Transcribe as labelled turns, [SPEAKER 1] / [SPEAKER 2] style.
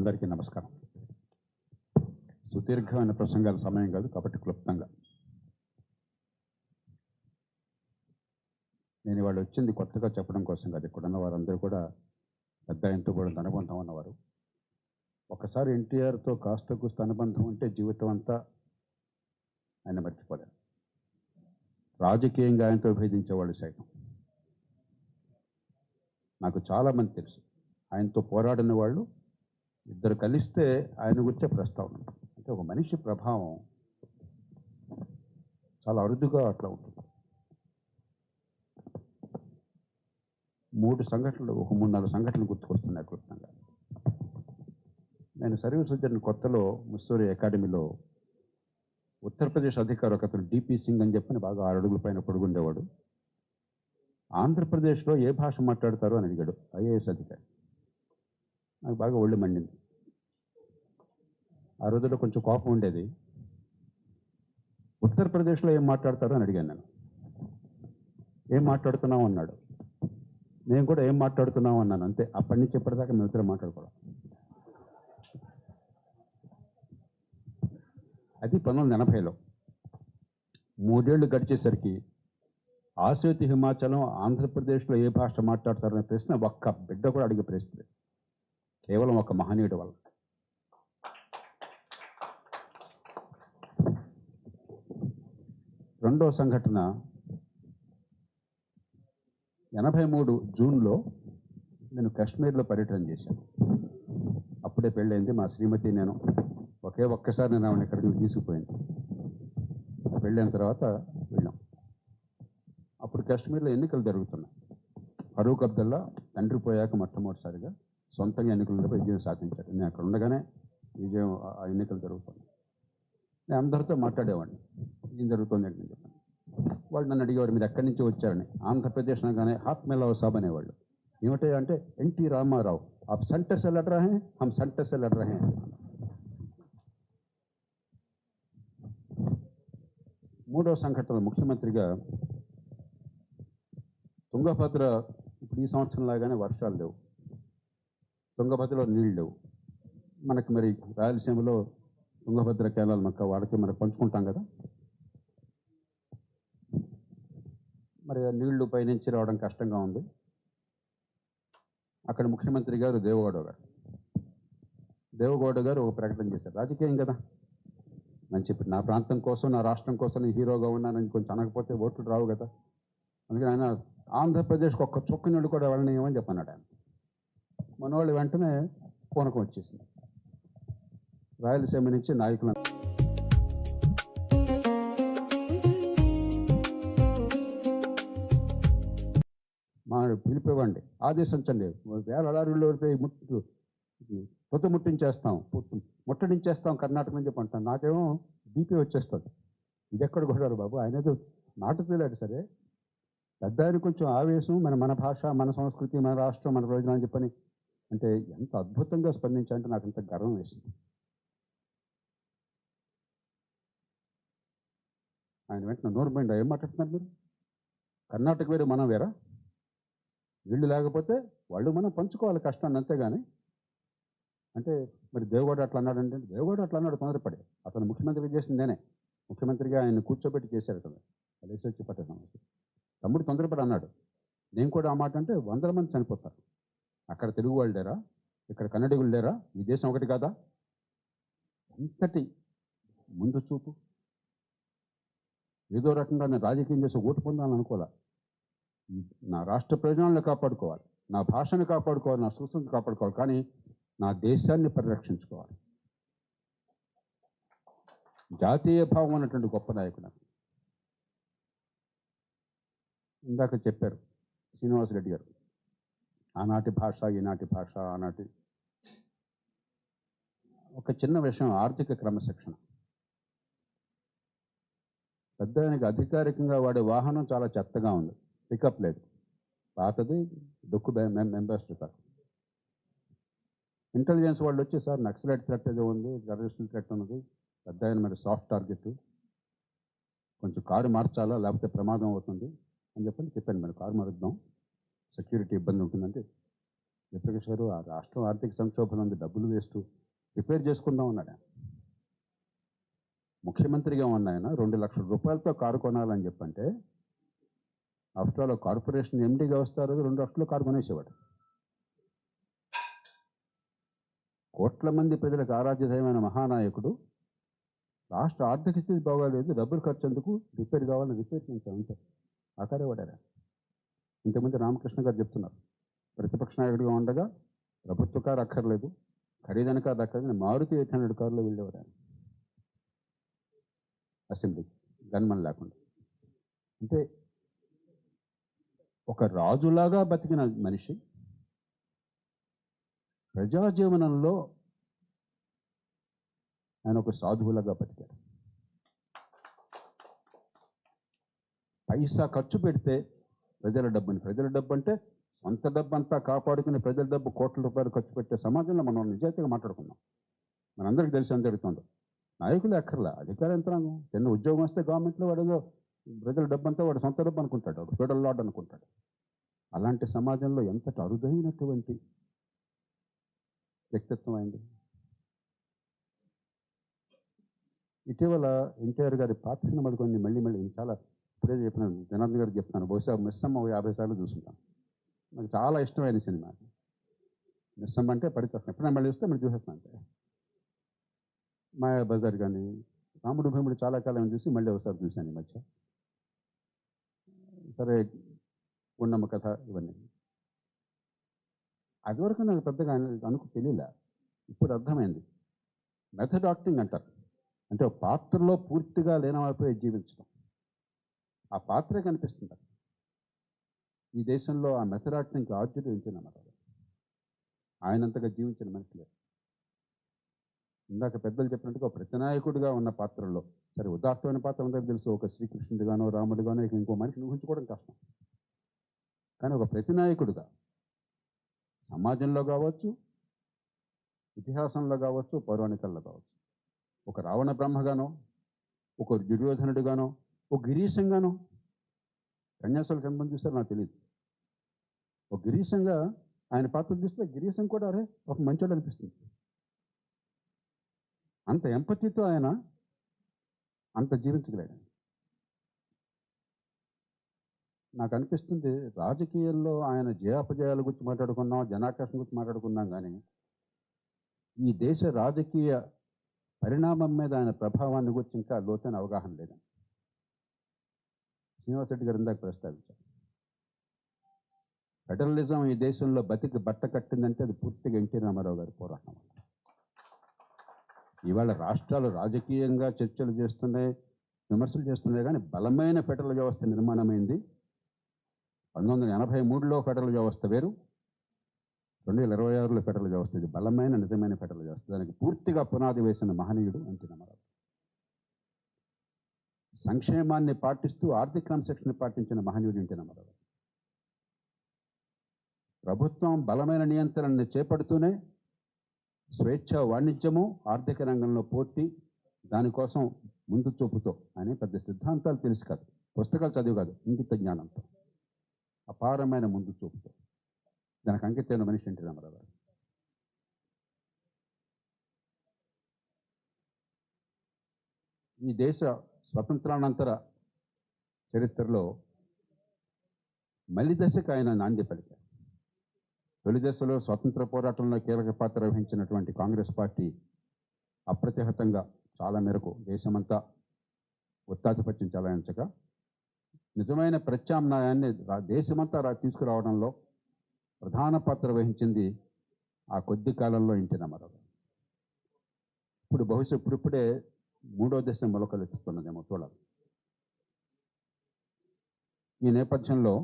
[SPEAKER 1] అందరికీ నమస్కారం. సుదీర్ఘమైన ప్రసంగాల సమయం కాదు కాబట్టి క్లుప్తంగా. నేను ఇవాళ వచ్చింది కొత్తగా చెప్పడం కోసం కాదు. ఇక్కడ ఉన్న వారందరూ కూడా పెద్ద ఎంతో కూడా అనుబంధం ఉన్నవారు. ఒకసారి ఎన్టీఆర్తో కాస్త కూస్త అనుబంధం ఉంటే జీవితం అంతా ఆయన మర్చిపోలేరు. రాజకీయంగా ఆయనతో భేదించేవాళ్ళు సైతం నాకు చాలామంది తెలుసు. ఆయనతో పోరాడిన వాళ్ళు ఇద్దరు కలిస్తే ఆయన గురించే ప్రస్తావన. అంటే ఒక మనిషి ప్రభావం చాలా అరుదుగా అట్లా ఉంటుంది. 3 సంఘటనలు, ఒక 3-4 సంఘటనలు గుర్తుకొస్తున్నాయి క్లుప్తంగా. నేను సర్వీస్ వచ్చాను కొత్తలో ముస్సూరి అకాడమీలో ఉత్తరప్రదేశ్ అధికారి ఒకతను డిపి సింగ్ అని చెప్పని బాగా 6 అడుగుల పైన పొడుగుండేవాడు. ఆంధ్రప్రదేశ్లో ఏ భాష మాట్లాడతారో అని అడిగాడు ఐఏఎస్ అధికారి. నాకు బాగా ఒళ్ళు మండింది. ఆ రోజుల్లో కొంచెం కోపం ఉండేది. ఉత్తరప్రదేశ్లో ఏం మాట్లాడతారో అని అడిగాను నేను. ఏం మాట్లాడుతున్నావు అన్నాడు. నేను కూడా ఏం మాట్లాడుతున్నావు అన్నాను. అంతే. అప్పటి నుంచి ఇప్పటిదాకా మేము ఇద్దరం మాట్లాడుకోవడం. అది 1980లో. 3 ఏళ్ళు గడిచేసరికి ఆసేతు హిమాచలం ఆంధ్రప్రదేశ్లో ఏ భాష మాట్లాడతారనే ప్రశ్న ఒక్క బిడ్డ కూడా అడిగే ప్రశ్న. కేవలం ఒక మహనీయుడి వల్ల. రెండో సంఘటన 83 జూన్లో నేను కాశ్మీర్లో పర్యటన చేశాను. అప్పుడే పెళ్ళైంది. మా శ్రీమతి నేను ఒక్కసారి నేను ఆవిడ ఇక్కడికి తీసుకుపోయింది. పెళ్ళైన తర్వాత వెళ్ళాం. అప్పుడు కాశ్మీర్లో ఎన్నికలు జరుగుతున్నాయి. ఫరూక్ అబ్దుల్లా తండ్రి పోయాక మొట్టమొదటిసారిగా సొంతంగా ఎన్నికల్లో విజయం సాధించాడు. నేను అక్కడ ఉండగానే విజయం ఆ ఎన్నికలు జరుగుతున్నాయి. నేను అందరితో మాట్లాడేవాడిని. ఏం జరుగుతుంది అంటే నేను చెప్పాను. వాళ్ళు నన్ను అడిగేవాడు, మీరు ఎక్కడి నుంచి వచ్చారని. ఆంధ్రప్రదేశ్ అనగానే హాత్ మే లాओ సాబ్ అనేవాళ్ళు. ఏమిటో అంటే ఎన్టీ రామారావు आप सेंटर से लड़ रहे हैं, हम सेंटर से लड़ रहे हैं. మూడో సంఘటన ముఖ్యమంత్రిగా తుంగభద్ర ఇప్పుడు ఈ సంవత్సరం లాగానే వర్షాలు లేవు. తుంగభద్రలో నీళ్ళు లేవు. మనకి మరి రాయలసీమలో తుంగభద్ర కేనాలు వాడికి మనకు పంచుకుంటాం కదా. మరి నీళ్లు పైనుంచి రావడం కష్టంగా ఉంది. అక్కడ ముఖ్యమంత్రి గారు దేవగౌడ గారు ఒక ప్రకటన చేశారు. రాజకీయం కదా అని చెప్పి, నా ప్రాంతం కోసం నా రాష్ట్రం కోసం నేను హీరోగా ఉన్నానని కొంచెం అనకపోతే ఓట్లు రావు కదా. అందుకని ఆయన ఆంధ్రప్రదేశ్కి ఒక్క చుక్క నీళ్ళు కూడా వెళ్ళనియమని చెప్పన్నాడు ఆయన. మనవాళ్ళు వెంటనే పూనకం వచ్చేసింది. రాయలసీమ నుంచి నాయకులు మా పిలిపివ్వండి, ఆదేశించండి, వేల లారీలు ముట్టడించేస్తాం కర్ణాటక నుంచి చెప్పి అంటాను. నాకేమో బీపీ వచ్చేస్తుంది. ఇది ఎక్కడ కొట్టారు బాబు, ఆయన ఏదో నాటుతలేడు. సరే, పెద్ద ఆయన కొంచెం ఆవేశం, మన భాష, మన సంస్కృతి, మన రాష్ట్రం, మన ప్రయోజనం అని చెప్పని అంటే ఎంత అద్భుతంగా స్పందించాలంటే నాకు అంత గర్వం వేసింది. ఆయన వెంటనే నోరు బండి, ఏం మాట్లాడుతున్నారు మీరు? కర్ణాటక వేరు, మనం వేరా? వీళ్ళు లేకపోతే వాళ్ళు మనం పంచుకోవాలి కష్టాన్ని, అంతేగాని అంటే మరి దేవగౌడ అట్లా అన్నాడంటే, దేవగౌడ అట్లా అన్నాడు తొందరపడి. అతను ముఖ్యమంత్రి చేసింది నేనే. ముఖ్యమంత్రిగా ఆయన కూర్చోబెట్టి చేశారు కదా లేసొచ్చి పట్టే సమస్య. తమ్ముడు తొందరపడి అన్నాడు. నేను కూడా ఆ మాట అంటే 100 మంది చనిపోతారు. అక్కడ తెలుగు వాళ్ళు లేరా? ఇక్కడ కన్నడిగులు లేరా? ఈ దేశం ఒకటి కాదా? ఎంతటి ముందు చూపు. ఏదో రకంగా నేను రాజకీయం చేసి ఓటు పొందాలని అనుకోలే. నా రాష్ట్ర ప్రయోజనాలను కాపాడుకోవాలి, నా భాషను కాపాడుకోవాలి, నా సంస్కృతిని కాపాడుకోవాలి, కానీ నా దేశాన్ని పరిరక్షించుకోవాలి. జాతీయ భావం అన్నటువంటి గొప్ప నాయకుడు. ఇందాక చెప్పారు శ్రీనివాసరెడ్డి గారు, ఆనాటి భాష, ఈనాటి భాష, ఆనాటి ఒక చిన్న విషయం, ఆర్థిక క్రమశిక్షణ. పెద్ద ఆయనకి అధికారికంగా వాడే వాహనం చాలా చెత్తగా ఉంది, పికప్ లేదు, పాతది, డొక్కు మెంబర్స్ కాదు. ఇంటెలిజెన్స్ వాళ్ళు వచ్చి, సార్ నక్సలైట్ థ్రెట్ ఏదో ఉంది, టెర్రరిస్టుల థ్రెట్ ఉన్నది, పెద్ద ఆయన మరి సాఫ్ట్ టార్గెట్, కొంచెం కారు మార్చాలా లేకపోతే ప్రమాదం అవుతుంది అని చెప్పాను. మరి కారు మారుద్దాం, సెక్యూరిటీ ఇబ్బంది ఉంటుందంటే జయప్రకాష్ గారు ఆ రాష్ట్రం ఆర్థిక సంక్షోభం ఉంది, డబ్బులు వేస్ట్, రిపేర్ చేసుకుందాం అన్నాడు ఆయన. ముఖ్యమంత్రిగా ఉన్న ఆయన 2 లక్షల రూపాయలతో కారు కొనాలని చెప్పంటే ఆఫ్టర్ ఆల్ కార్పొరేషన్ ఎండీగా వస్తారు, 2 లక్షలు కారు కొనేసేవాడు. కోట్ల మంది ప్రజలకు ఆరాధ్యదైమైన మహానాయకుడు రాష్ట్ర ఆర్థిక స్థితి బాగోలేదు, డబ్బులు ఖర్చు ఎందుకు, రిపేర్ కావాలని రిపేర్ చేయించాం అంతే. ఆ కారే వాడారా. ఇంతకుముందు రామకృష్ణ గారు చెప్తున్నారు, ప్రతిపక్ష నాయకుడిగా ఉండగా ప్రభుత్వ కారు అక్కర్లేదు, ఖరీదైన కారు అక్కర్లేదు, మారుతి 800 కారులో వెళ్ళేవారు ఆయన అసెంబ్లీకి, గన్మన్ లేకుండా. అంటే ఒక రాజులాగా బతికిన మనిషి ప్రజా జీవనంలో ఆయన ఒక సాధువులాగా బతికాడు. పైసా ఖర్చు పెడితే ప్రజల డబ్బు అంటే సొంత డబ్బు అంతా కాపాడుకుని ప్రజల డబ్బు కోట్ల రూపాయలు ఖర్చు పెట్టే సమాజంలో మనం నిజాయితీగా మాట్లాడుకున్నాం. మనందరికీ తెలిసి ఏం జరుగుతుందో. నాయకులు అక్కర్లా, అధికార యంత్రాంగం, చిన్న ఉద్యోగం వస్తే గవర్నమెంట్లో వాడు ప్రజల డబ్బు అంతా వాడు సొంత డబ్బు అనుకుంటాడు, వాడు ఫెడరల్ లార్డ్ అనుకుంటాడు. అలాంటి సమాజంలో ఎంతటి అరుదైనటువంటి వ్యక్తిత్వం అయింది. ఇటీవల ఎన్టీఆర్ గారి పాత సినిమాలు కొన్ని మళ్ళీ చాలా ఇప్పుడే చెప్పినాను, జనార్దన్ గారికి చెప్తాను, బహుశా మిస్సమ్మ 50 సార్లు చూసుంటాను. నాకు చాలా ఇష్టమైన సినిమా మిస్సమ్మ. అంటే పరితస్థం ఎప్పుడైనా మళ్ళీ వస్తే మళ్ళీ చూసేస్తాను అంతే. మాయా బజార్ కానీ, రాముడు భీముడు చాలా కాలం చూసి మళ్ళీ ఒకసారి చూశాను ఈ మధ్య. సరే, గుండమ్మ కథ, ఇవన్నీ అది వరకు నాకు పెద్దగా తెలియలే. ఇప్పుడు అర్థమైంది. మెథడ్ యాక్టింగ్ అంటారు, అంటే ఒక పాత్రలో పూర్తిగా లీనమైపోయి జీవించడం. ఆ పాత్రే కనిపిస్తుంది. ఈ దేశంలో ఆ మెథడ్ యాక్టింగ్కి ఆర్జుడు ఎంచినమాట. ఆయనంతగా జీవించిన మనిషి లేదు. ఇందాక పెద్దలు చెప్పినట్టుగా ప్రతినాయకుడిగా ఉన్న పాత్రల్లో, సరే ఉదాత్తమైన పాత్ర ఉందని తెలుసు, ఒక శ్రీకృష్ణుడిగానో రాముడిగానో ఇంకో మనిషిని ఊహించుకోవడం కష్టం. కానీ ఒక ప్రతినాయకుడిగా సమాజంలో కావచ్చు, ఇతిహాసంలో కావచ్చు, పౌరాణికల్లో కావచ్చు, ఒక రావణ బ్రహ్మగానో, ఒక దుర్యోధనుడిగానో, ఒక గిరీశంగానో, కన్యాసులకు ఎంతమంది చూస్తారో నాకు తెలియదు. ఒక గిరీశంగా ఆయన పాత్ర చూస్తే గిరీశం కూడా అరే ఒక మంచోడు అనిపిస్తుంది. అంత ఎంపతితో ఆయన అంత జీవించగలిగాడు. నాకు అనిపిస్తుంది రాజకీయాల్లో ఆయన జయాపజయాల గురించి మాట్లాడుకున్నాం, జనాకర్షణ గురించి మాట్లాడుకున్నాం, కానీ ఈ దేశ రాజకీయ పరిణామం మీద ఆయన ప్రభావాన్ని గురించి ఇంకా లోతైన అవగాహన లేదు. శ్రీనివాసరెడ్డి గారు ఇందాక ప్రస్తావించారు, ఫెడరలిజం ఈ దేశంలో బతికి బట్ట కట్టిందంటే అది పూర్తిగా ఎన్టీ రామారావు గారి పోరాటం. ఇవాళ రాష్ట్రాలు రాజకీయంగా చర్చలు చేస్తున్నాయి, విమర్శలు చేస్తున్నాయి, కానీ బలమైన ఫెడరల్ వ్యవస్థ నిర్మాణమైంది 1983లో ఫెడరల్ వ్యవస్థ వేరు, 2026లో ఫెడరల్ వ్యవస్థ. ఇది బలమైన నిజమైన ఫెడరల్ వ్యవస్థ. దానికి పూర్తిగా పునాది వేసిన మహనీయుడు ఎన్టీ రామారావు. సంక్షేమాన్ని పాటిస్తూ ఆర్థిక క్రమశిక్షణ పాటించిన మహనీయుడు ఎన్టీ రామారావు. ప్రభుత్వం బలమైన నియంత్రణని చేపడుతూనే స్వేచ్ఛ వాణిజ్యము, ఆర్థిక రంగంలో పోటీ, దానికోసం ముందు చూపుతో అని పెద్ద సిద్ధాంతాలు తెలుసు కాదు, పుస్తకాలు చదివి కాదు, ఇంగిత జ్ఞానంతో, అపారమైన ముందు చూపుతో దానికి అంకితమైన మనిషి ఎన్టీ రామారావు గారు. ఈ దేశ స్వతంత్రానంతర చరిత్రలో మలి దశకు ఆయన నాంది పలికారు. తొలి దశలో స్వతంత్ర పోరాటంలో కీలక పాత్ర వహించినటువంటి కాంగ్రెస్ పార్టీ అప్రతిహతంగా చాలా మేరకు దేశమంతా ఉత్తాధిపత్యం చెలాయించగా నిజమైన ప్రత్యామ్నాయాన్ని దేశమంతా తీసుకురావడంలో ప్రధాన పాత్ర వహించింది ఆ కొద్ది కాలంలో ఎన్టీ రామారావు. ఇప్పుడు బహుశా ఇప్పుడిప్పుడే మూడో దశ మొలకలెత్తుతున్నదేమో చూడాలి. ఈ నేపథ్యంలో